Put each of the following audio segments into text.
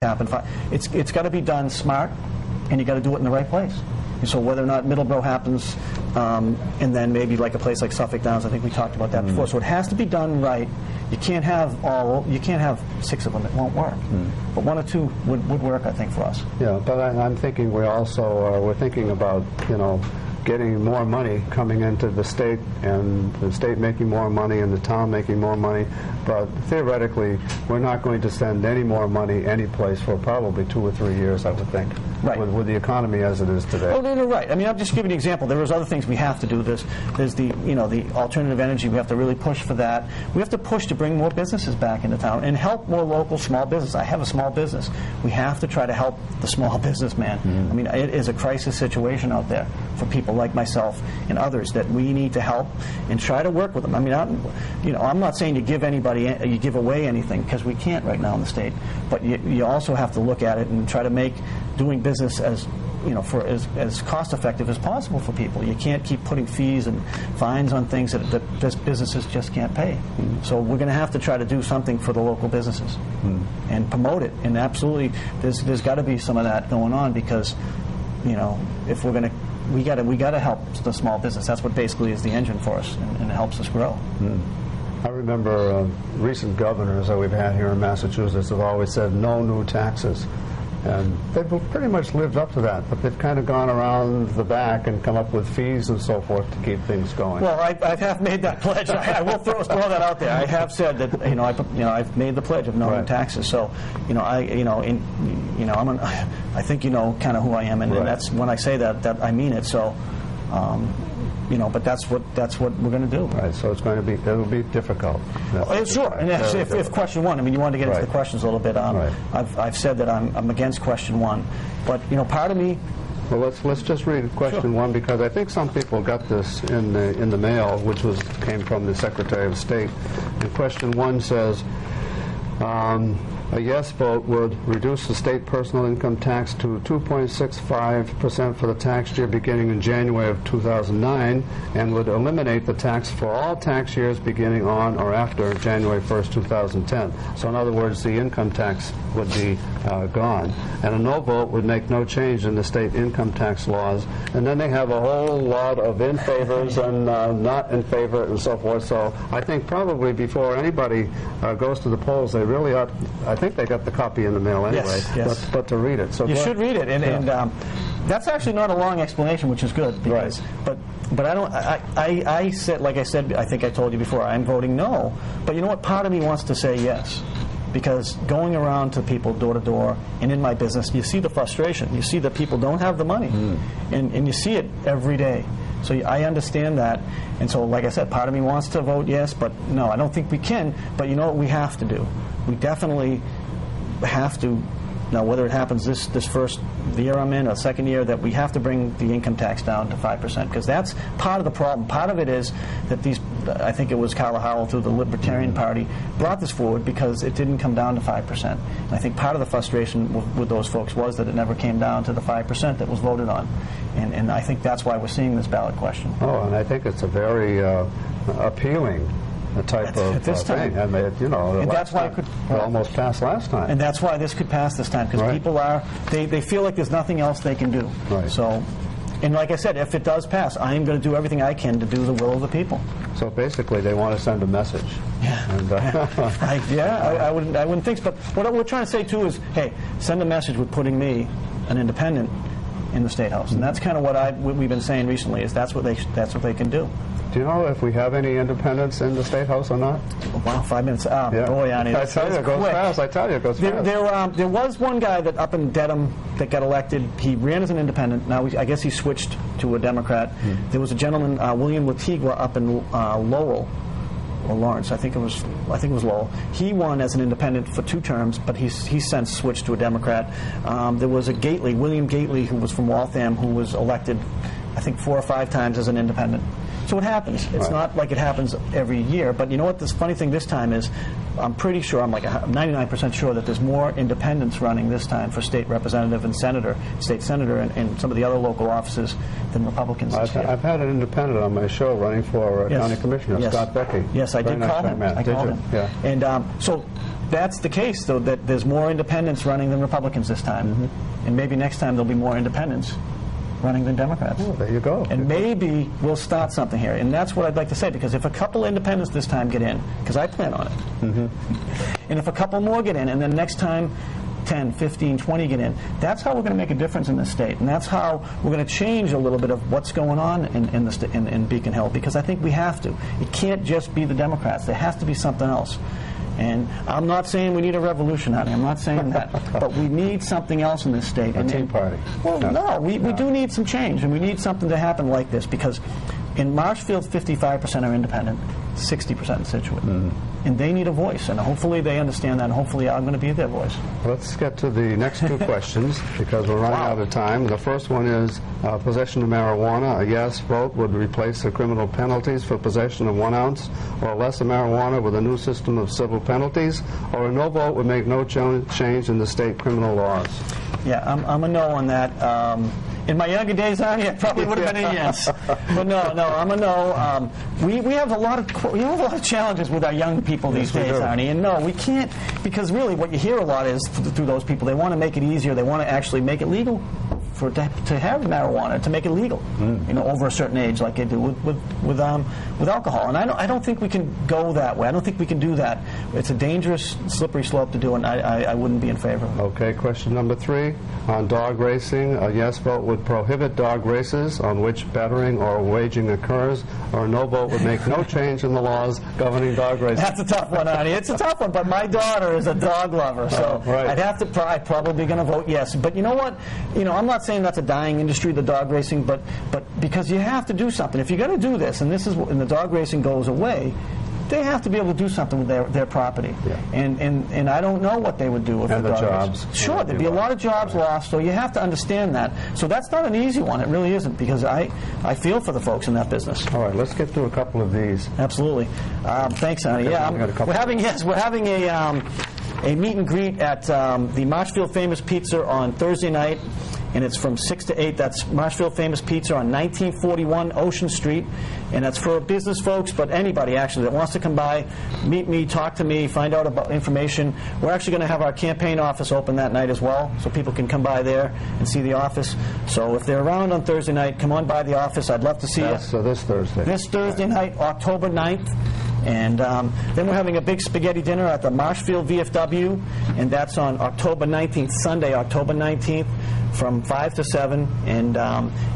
happen. It's got to be done smart, and you got to do it in the right place. And so whether or not Middleborough happens, and then maybe like a place like Suffolk Downs, I think we talked about that before. So it has to be done right. You can't have 6 of them. It won't work. But 1 or 2 would work, I think, for us. Yeah, but I'm thinking we're thinking about, getting more money coming into the state, and the state making more money and the town making more money. But theoretically, we're not going to send any more money any place for probably 2 or 3 years, I would think, right, with the economy as it is today. Oh, no, right. I mean, I'm just giving you an example. There's other things we have to do. There's the the alternative energy. We have to really push for that. We have to push to bring more businesses back into town and help more local small business. I have a small business. We have to try to help the small businessman. I mean, it is a crisis situation out there for people like myself and others that we need to help and try to work with them. I mean, I'm not saying you give away anything, because we can't right now in the state. But you also have to look at it and try to make doing business as as cost effective as possible for people. You can't keep putting fees and fines on things that businesses just can't pay. So we're going to have to try to do something for the local businesses and promote it. And absolutely, there's got to be some of that going on, because if we're going to, we got to help the small business. That's what basically is the engine for us, and it helps us grow. I remember recent governors that we've had here in Massachusetts have always said no new taxes. And they've pretty much lived up to that, but they've kind of gone around the back and come up with fees and so forth to keep things going. Well, I have made that pledge. I will throw that out there. I have said that I've made the pledge of no new taxes. So I think kind of who I am, and that's when I say that I mean it. So. But that's what we're going to do. Right. So it'll be difficult. Sure. And if question 1, I mean, you wanted to get into the questions a little bit. I've said that I'm against question 1, but part of me. Well, let's just read question 1, because I think some people got this in the mail, which came from the Secretary of State. And question 1 says. A yes vote would reduce the state personal income tax to 2.65% for the tax year beginning in January of 2009, and would eliminate the tax for all tax years beginning on or after January 1st, 2010. So in other words, the income tax would be gone. And a no vote would make no change in the state income tax laws. And then they have a whole lot of in favors and not in favor and so forth. So I think probably before anybody goes to the polls, they really ought, I think they got the copy in the mail anyway, yes. But to read it. So you should read it, and that's actually not a long explanation, which is good. Because, but I don't. I said, like I said, I think I told you before, I'm voting no. But you know what? Part of me wants to say yes, because going around to people door to door and in my business, you see the frustration. You see that people don't have the money, and you see it every day. So I understand that, and so like I said, part of me wants to vote yes, but no, I don't think we can. But you know what we have to do? We definitely have to, now whether it happens this first year I'm in or second year, that we have to bring the income tax down to 5%, because that's part of the problem. Part of it is that I think it was Carla Howell through the Libertarian Party brought this forward because it didn't come down to 5%. And I think part of the frustration with those folks was that it never came down to the 5% that was voted on. And I think that's why we're seeing this ballot question. Oh, and I think it's a very appealing type of thing. I mean, and that's why it could almost pass last time. And that's why this could pass this time, because people they feel like there's nothing else they can do. So, and like I said, if it does pass, I am going to do everything I can to do the will of the people. So basically, they want to send a message. Yeah. And, I wouldn't think so. But what we're trying to say too is, hey, send a message with putting me, an independent, in the State House, and that's kind of what we've been saying recently. Is that's what they can do. Do you know if we have any independents in the State House or not? Wow, 5 minutes. Boy, Annie, I tell you, it goes fast. I tell you, it goes fast. There was one guy that up in Dedham that got elected. He ran as an independent. Now I guess he switched to a Democrat. There was a gentleman, William Latigua, up in Lowell. Or Lawrence, I think it was Lowell. He won as an independent for 2 terms, but he's since switched to a Democrat. There was a William Gately, who was from Waltham, who was elected, I think 4 or 5 times as an independent. So it happens. It's not like it happens every year. But you know what? This funny thing this time is, I'm pretty sure, I'm like 99% sure that there's more independents running this time for state representative and state senator, and some of the other local offices than Republicans. I've had an independent on my show running for county commissioner, Scott Becky. Yes, I did call him. I called him. Yeah. And so that's the case, though, that there's more independents running than Republicans this time. And maybe next time there'll be more independents running than Democrats. Oh, there you go. And maybe we'll start something here. And that's what I'd like to say, because if a couple independents this time get in, because I plan on it, and if a couple more get in, and then next time 10, 15, 20 get in, that's how we're going to make a difference in this state. And that's how we're going to change a little bit of what's going on in Beacon Hill, because I think we have to. It can't just be the Democrats. There has to be something else. And I'm not saying we need a revolution, honey. I'm not saying that. But we need something else in this state. A Tea Party. Well, no, we do need some change, and we need something to happen like this, because in Marshfield, 55% are independent, 60% in Situate. And they need a voice, and hopefully they understand that, and hopefully I'm going to be their voice. Let's get to the next two questions, because we're running out of time. The first one is possession of marijuana. A yes vote would replace the criminal penalties for possession of 1 ounce or less of marijuana with a new system of civil penalties, or a no vote would make no change in the state criminal laws. Yeah, I'm a no on that. In my younger days, it probably would have been a yes. But no, I'm a no. We have a lot of challenges with our young people these days, Arnie. And no, we can't, because really what you hear a lot is through those people, they want to make it easier. They want to actually make it legal to have marijuana, to make it legal, over a certain age, like they do with alcohol. And I don't think we can go that way. I don't think we can do that. It's a dangerous, slippery slope to do, and I wouldn't be in favor of it. Okay, question number 3 on dog racing. A yes vote would prohibit dog races on which bettering or wagering occurs, or a no vote would make no change in the laws governing dog racing. That's a tough one, Arnie. It's a tough one, but my daughter is a dog lover, so I'm probably going to vote yes. But you know what? I'm not saying that's a dying industry, the dog racing, but because you have to do something. If you're going to do this, and the dog racing goes away, they have to be able to do something with their property. Yeah. And I don't know what they would do with the jobs. Sure, there'd be a lot of jobs lost, so you have to understand that. So that's not an easy one. It really isn't, because I feel for the folks in that business. All right, let's get through a couple of these. Absolutely. Thanks, Arnie. Yeah, we're having a meet and greet at the Marshfield Famous Pizza on Thursday night, and it's from 6 to 8. That's Marshfield Famous Pizza on 1941 Ocean Street, and that's for business folks, but anybody actually that wants to come by, meet me, talk to me, find out about information. We're actually going to have our campaign office open that night as well, so people can come by there and see the office. So if they're around on Thursday night, come on by the office. I'd love to see you. So this Thursday. This Thursday night, October 9th. And then we're having a big spaghetti dinner at the Marshfield VFW, and that's on October 19th, Sunday, October 19th, from 5 to 7. And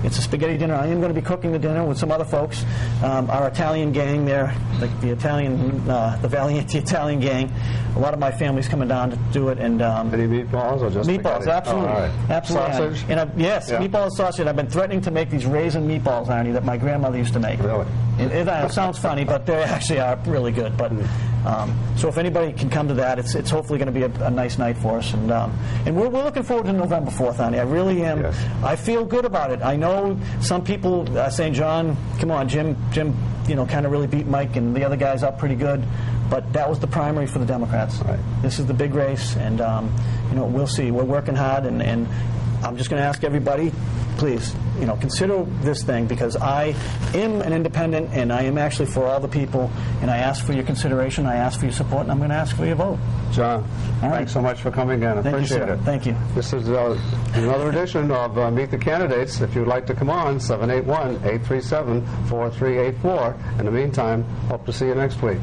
it's a spaghetti dinner. I am going to be cooking the dinner with some other folks. Our Italian gang there, the Valianti Italian gang. A lot of my family's coming down to do it. And any meatballs or just meatballs? Spaghetti? Absolutely, absolutely. Sausage? And yes, meatballs and sausage. I've been threatening to make these raisin meatballs, Arnie, that my grandmother used to make. Really? It sounds funny, but they actually are really good. But so if anybody can come to that, it's hopefully going to be a nice night for us. And we're looking forward to November 4th, Arnie. I really am. Yes. I feel good about it. I know some people are saying, John, come on, Jim, kind of really beat Mike and the other guys up pretty good. But that was the primary for the Democrats. Right. This is the big race, and we'll see. We're working hard, and I'm just going to ask everybody, please, consider this thing, because I am an independent, and I am actually for all the people, and I ask for your consideration, I ask for your support, and I'm going to ask for your vote. John, thanks so much for coming in. I appreciate it. Thank you. This is another edition of Meet the Candidates. If you'd like to come on, 781-837-4384. In the meantime, hope to see you next week.